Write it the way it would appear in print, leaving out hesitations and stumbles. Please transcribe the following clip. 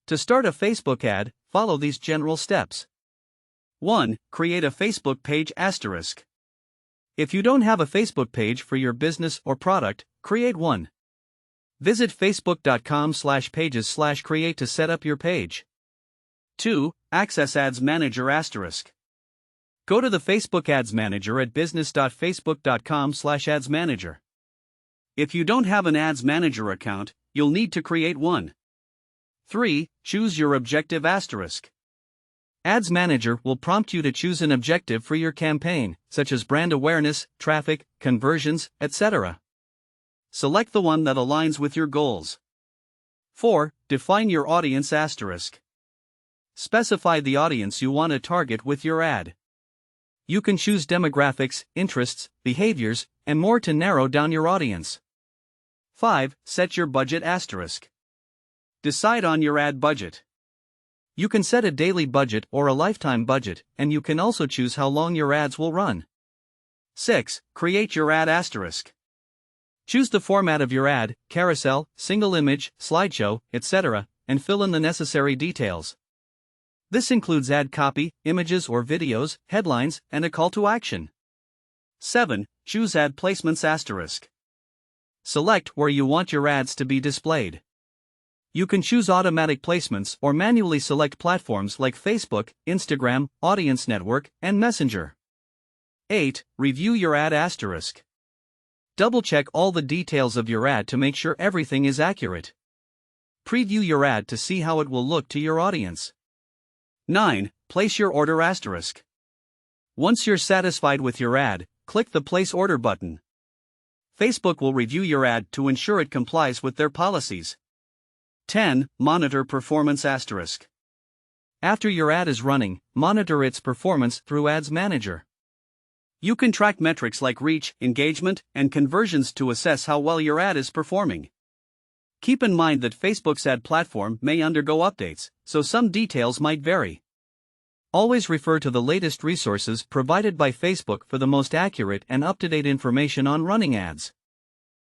To start a Facebook ad, follow these general steps. 1. Create a Facebook page *. If you don't have a Facebook page for your business or product, create one. Visit facebook.com/pages/create to set up your page. 2. Access Ads Manager *. Go to the Facebook Ads Manager at business.facebook.com/adsmanager. If you don't have an Ads Manager account, you'll need to create one. 3. Choose your objective *. Ads Manager will prompt you to choose an objective for your campaign, such as brand awareness, traffic, conversions, etc. Select the one that aligns with your goals. 4. Define your audience *. Specify the audience you want to target with your ad. You can choose demographics, interests, behaviors, and more to narrow down your audience. 5. Set your budget *. Decide on your ad budget. You can set a daily budget or a lifetime budget, and you can also choose how long your ads will run. 6. Create your ad *. Choose the format of your ad, carousel, single image, slideshow, etc., and fill in the necessary details. This includes ad copy, images or videos, headlines, and a call to action. 7. Choose ad placements *. Select where you want your ads to be displayed. You can choose automatic placements or manually select platforms like Facebook, Instagram, Audience Network, and Messenger. 8. Review your ad *. Double-check all the details of your ad to make sure everything is accurate. Preview your ad to see how it will look to your audience. 9. Place your order *. Once you're satisfied with your ad, click the Place Order button. Facebook will review your ad to ensure it complies with their policies. 10. Monitor performance *. After your ad is running, monitor its performance through Ads Manager. You can track metrics like reach, engagement, and conversions to assess how well your ad is performing. Keep in mind that Facebook's ad platform may undergo updates, so some details might vary. Always refer to the latest resources provided by Facebook for the most accurate and up-to-date information on running ads.